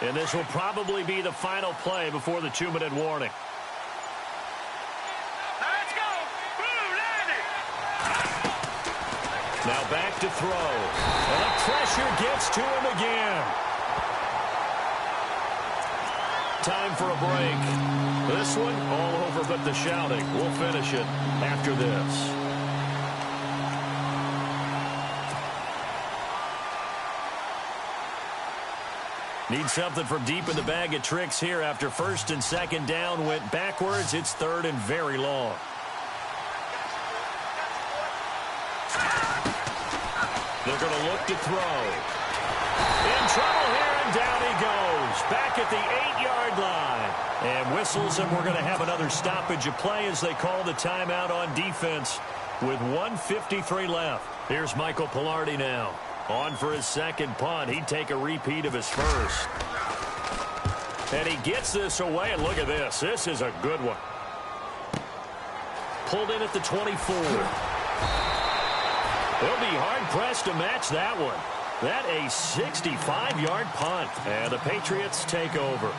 And this will probably be the final play before the 2-minute warning. Let's go. Now back to throw. And the pressure gets to him again. Time for a break. This one all over but the shouting. We'll finish it after this. Need something from deep in the bag of tricks here after first and second down went backwards. It's third and very long. They're going to look to throw. In trouble here, and down he goes. Back at the 8-yard line. And whistles, and we're going to have another stoppage of play as they call the timeout on defense with 1:53 left. Here's Michael Pilardi now. On for his second punt. He'd take a repeat of his first. And he gets this away, and look at this. This is a good one. Pulled in at the 24. They'll be hard-pressed to match that one. That a 65-yard punt. And the Patriots take over.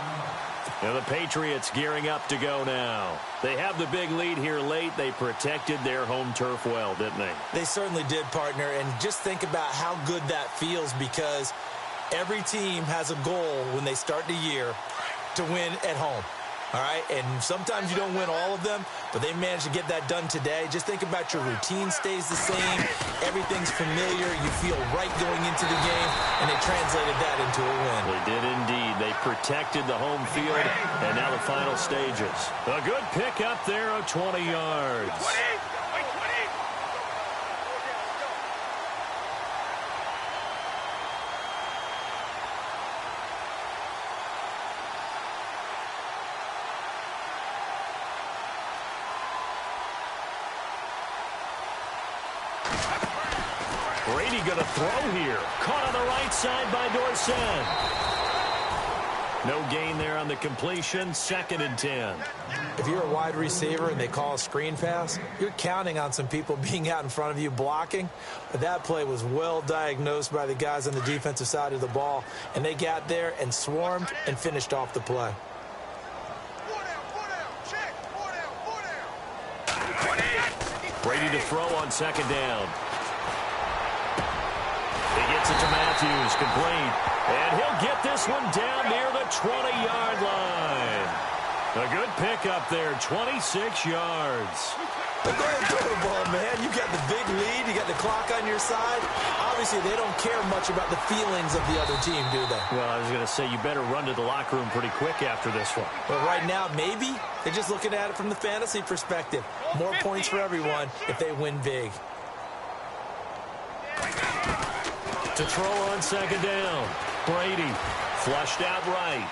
And the Patriots gearing up to go now. They have the big lead here late. They protected their home turf well, didn't they? They certainly did, partner. And just think about how good that feels, because every team has a goal when they start the year to win at home. All right, and sometimes you don't win all of them, but they managed to get that done today. Just think about your routine stays the same. Everything's familiar. You feel right going into the game, and they translated that into a win. They did indeed. They protected the home field, and now the final stages. A good pick up there of 20 yards. Brady going to throw here. Caught on the right side by Dorsett. No gain there on the completion. 2nd and 10. If you're a wide receiver and they call a screen pass, you're counting on some people being out in front of you blocking. But that play was well diagnosed by the guys on the defensive side of the ball, and they got there and swarmed and finished off the play. Brady to throw on 2nd down. He gets it to Matthews, complete. And he'll get this one down near the 20-yard line. A good pickup there, 26 yards. But go ahead and throw the ball, man. You got the big lead. You got the clock on your side. Obviously, they don't care much about the feelings of the other team, do they? Well, I was going to say, you better run to the locker room pretty quick after this one. But right now, maybe they're just looking at it from the fantasy perspective. More points for everyone if they win big. To throw on 2nd down. Brady flushed out right.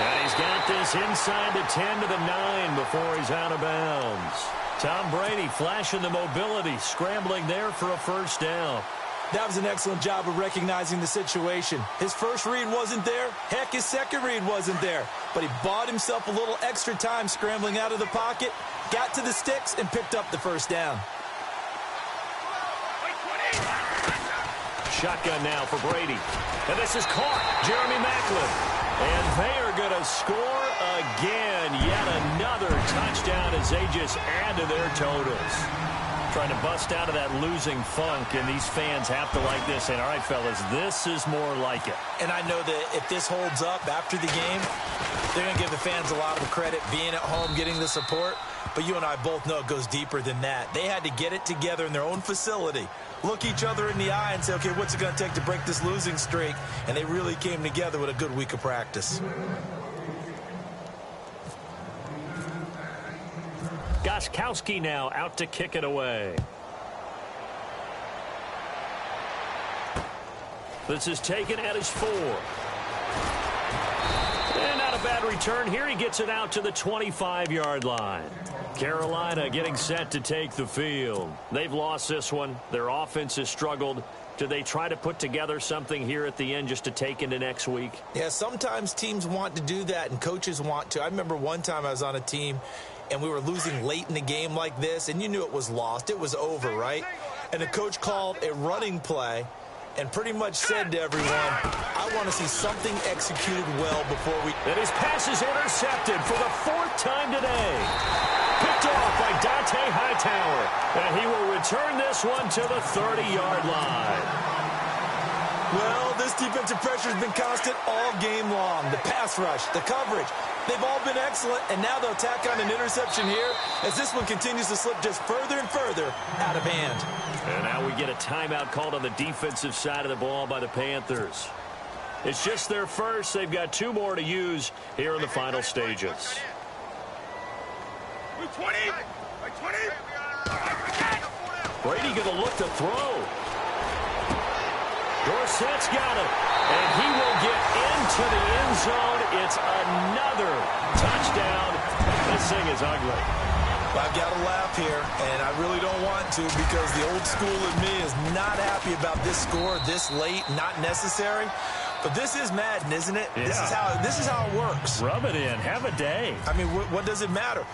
And he's got this inside the 10 to the 9 before he's out of bounds. Tom Brady flashing the mobility, scrambling there for a first down. That was an excellent job of recognizing the situation. His first read wasn't there. Heck, his second read wasn't there. But he bought himself a little extra time scrambling out of the pocket, got to the sticks, and picked up the first down. Shotgun now for Brady. And this is caught. Jeremy Maclin. And they are going to score again. Yet another touchdown as they just add to their totals. Trying to bust out of that losing funk, and these fans have to like this. And all right, fellas, this is more like it. And I know that if this holds up after the game, they're going to give the fans a lot of credit being at home, getting the support. But you and I both know it goes deeper than that. They had to get it together in their own facility, look each other in the eye and say, okay, what's it going to take to break this losing streak? And they really came together with a good week of practice. Gostkowski now out to kick it away. This is taken at his 4. And not a bad return here. He gets it out to the 25-yard line. Carolina getting set to take the field. They've lost this one. Their offense has struggled. Do they try to put together something here at the end just to take into next week? Yeah, sometimes teams want to do that and coaches want to. I remember one time I was on a team and we were losing late in the game like this, and you knew it was lost. It was over, right? And the coach called a running play and pretty much said to everyone, I want to see something executed well before we... And his pass is intercepted for the 4th time today. Picked off by Dante Hightower. And he will return this one to the 30-yard line. Well, this defensive pressure has been constant all game long. The pass rush, the coverage, they've all been excellent, and now they'll tack on an interception here as this one continues to slip just further and further out of hand. And now we get a timeout called on the defensive side of the ball by the Panthers. It's just their first. They've got 2 more to use here in the final stages. 20. Brady going to look to throw. Dorsett's got it, and he will get into the end zone. It's another touchdown. This thing is ugly. I've got to laugh here, and I really don't want to because the old school in me is not happy about this score this late, not necessary. But this is Madden, isn't it? Yeah. This is how it works. Rub it in. Have a day. I mean, what does it matter?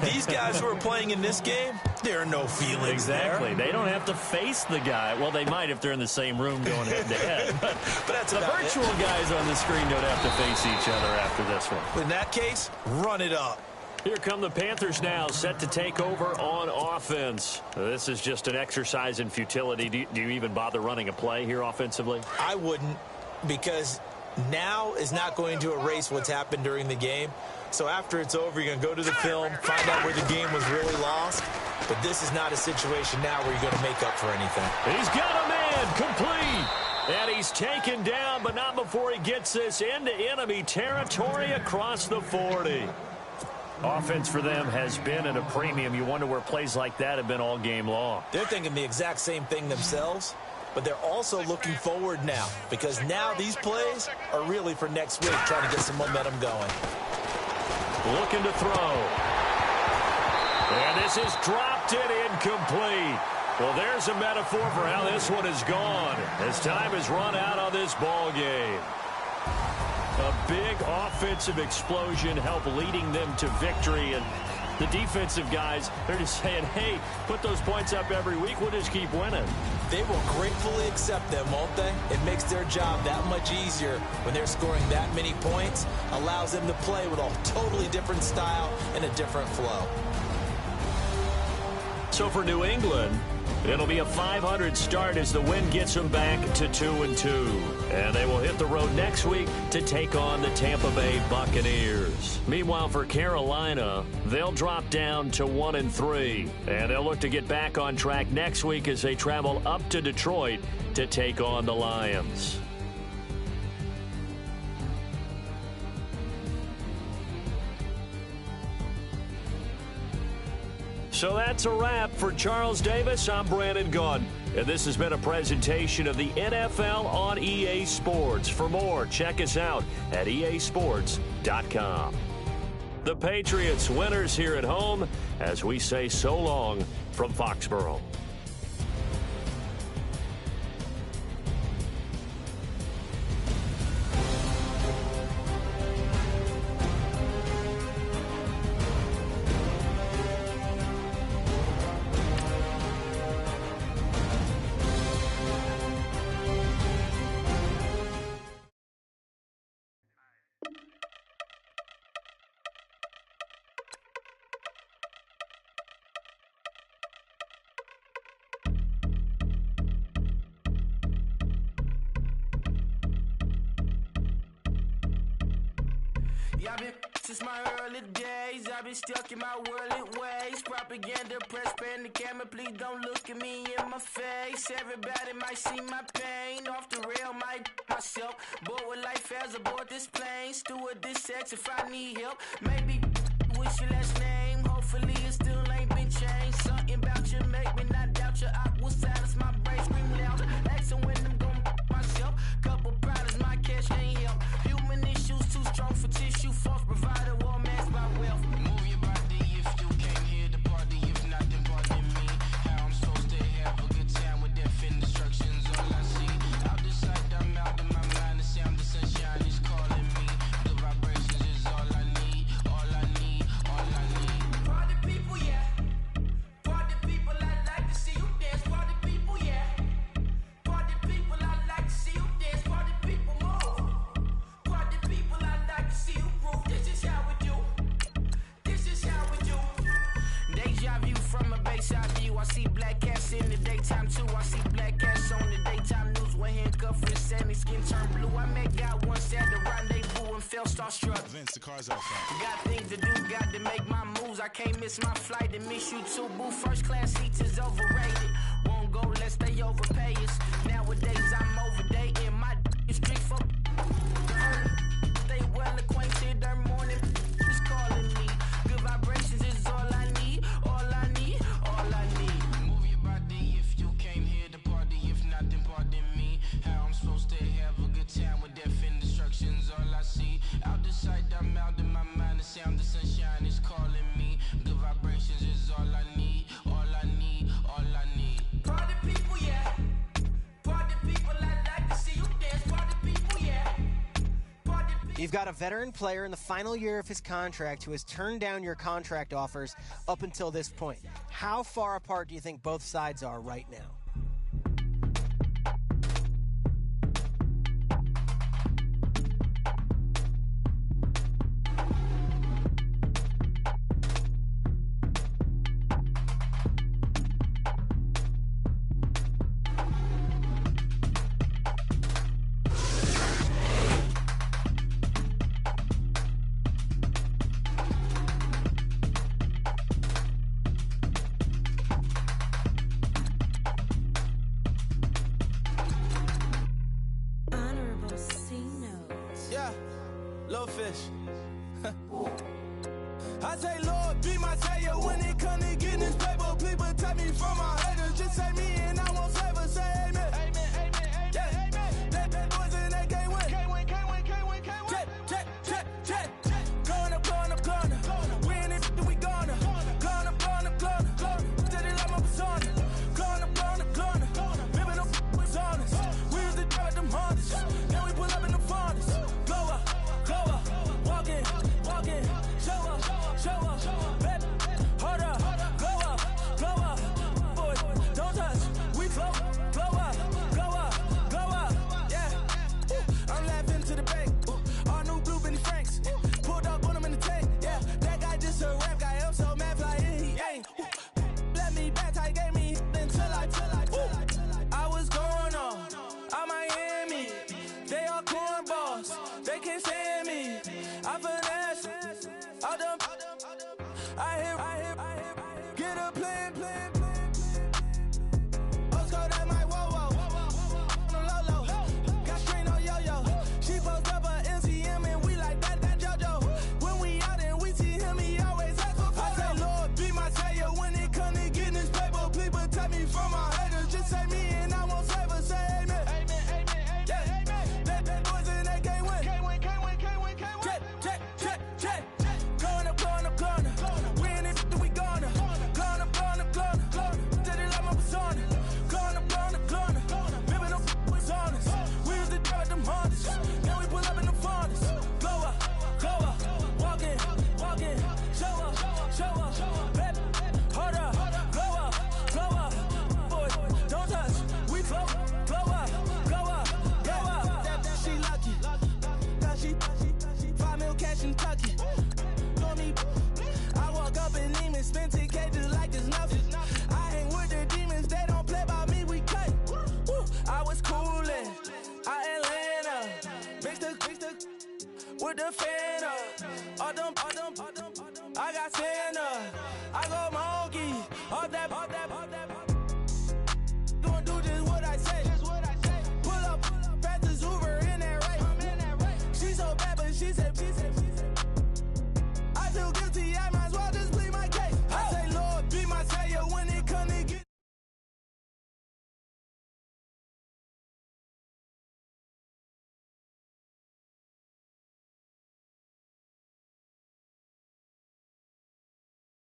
These guys who are playing in this game, there are no feelings Exactly. there. They don't have to face the guy. Well, they might if they're in the same room going head-to-head. But that's the virtual guys on the screen don't have to face each other after this one. In that case, run it up. Here come the Panthers now, set to take over on offense. This is just an exercise in futility. Do you even bother running a play here offensively? I wouldn't, because now is not going to erase what's happened during the game. So after it's over, you're going to go to the film, find out where the game was really lost. But this is not a situation now where you're going to make up for anything. He's got a man complete. And he's taken down, but not before he gets this into enemy territory across the 40. Offense for them has been at a premium. You wonder where plays like that have been all game long. They're thinking the exact same thing themselves, but they're also looking forward now because now these plays are really for next week, trying to get some momentum going. Looking to throw. And this is dropped it incomplete. Well, there's a metaphor for how this one is gone as time has run out on this ball game. A big offensive explosion helped leading them to victory. And the defensive guys, they're just saying, hey, put those points up every week. We'll just keep winning. They will gratefully accept them, won't they? It makes their job that much easier when they're scoring that many points. Allows them to play with a totally different style and a different flow. So for New England, it'll be a 500 start as the win gets them back to 2-2. And they will hit the road next week to take on the Tampa Bay Buccaneers. Meanwhile, for Carolina, they'll drop down to 1-3. And they'll look to get back on track next week as they travel up to Detroit to take on the Lions. So that's a wrap. For Charles Davis, I'm Brandon Gunn. And this has been a presentation of the NFL on EA Sports. For more, check us out at easports.com. The Patriots winners here at home as we say so long from Foxborough. Yeah, I've been since my early days. I've been stuck in my worldly ways. Propaganda, press, pan the camera. Please don't look at me in my face. Everybody might see my pain. Off the rail, might myself. Bored with life as aboard this plane. Steward this sex if I need help. Maybe what's your last name? Hopefully it still ain't been changed. Something about you make me not doubt you. I will silence my brain, scream louder. Asking when I'm gon' myself. Couple problems, my cash ain't help. Human issues too strong for tissue. False provider, war masked by wealth. Move your body if you came here to party. If not, then pardon me. How I'm supposed to have a good time with death and destruction's all I see. Out the sight, I'm out of my mind. The sound of sunshine is calling me. The vibrations is all I need. All I need, all I need. Party people, yeah. Party people, I like to see you dance. Party people, yeah. Party people, I like to see you dance. Party people, move. Party people, I like to see you groove. This is how we do. This is how we do. Deja vu from a bayside view. I see black cats in the daytime too. I see black cats on the daytime news when handcuffed with sandy skin turned blue. I met God once at the rendezvous and felt starstruck. Vince, the car's outside. Got things to do, got to make my moves. I can't miss my flight and miss you too, boo. First class seats is overrated. Won't go, let's stay overpay us. Nowadays I'm overdating. My is street for stay well acquainted. Their morning is calling me. Good vibrations is all I need. All I need, all I need. Move your body if you came here to party. If not, then pardon me. How I'm supposed to have a good time with death and destruction's all I see. Out the sight, I'm out of my mind. The sound of sunshine is calling me. Good vibrations is all I need. All I need, all I need. Party people, yeah. Party people, I like to see you dance. Party people, yeah. Party people. You've got a veteran player in the final year of his contract who has turned down your contract offers up until this point. How far apart do you think both sides are right now? I say, Lord, be my savior when it come to getting this paper. Please protect me from my haters. Just say me and I won't favor. Say amen. Amen, amen, yeah. Amen. That boys and they can't win. Can't win, can't win, can't win, can't win. Check. Going up. Win it, we gonna. Going up. Steady like my persona. Going up. Ripping up was honest. We used to drive them hardest. Then we pull up in the furnace. Glow up. Walking. Show up, baby, hold up, glow up, boy, don't touch, we flow up, yeah, I'm laughing to the bank, all new blue Benny Franks, pulled up on him in the tank, yeah, that guy just a rap guy, I'm so mad fly in, he ain't, let me back, I gave me until I was going on Miami, they all cornballs, they can't stand me, I finesse, all them, I hear, get a plan. Let's go that my whoa, low. Got strain on yo. She post up a MCM and we like that JoJo. When we out and we see him, he always asks for photo. I say, Lord, be my savior when it come to getting this paper. Please protect me from my haters. Just say me and I won't favor. Say amen. Amen. Yeah. That boys and they can't win. Can't win. Check. Going up. Win it, we gonna. Gonna. Steady like my persona. Gonna. Ripping up was honest. We used to drive them hardest. Now we pull up in the furnace. Glow up. Walking. Show up. Baby, hold up. Glow up. Boy, don't touch. We flow. Glow up. She lucky. Cause she 5 mil cash in Tucky. I walk up in demons, spend 10K just like it's nothing. I hang with the demons, they don't play by me, we cut. I was coolin', Atlanta, mixed with the fan.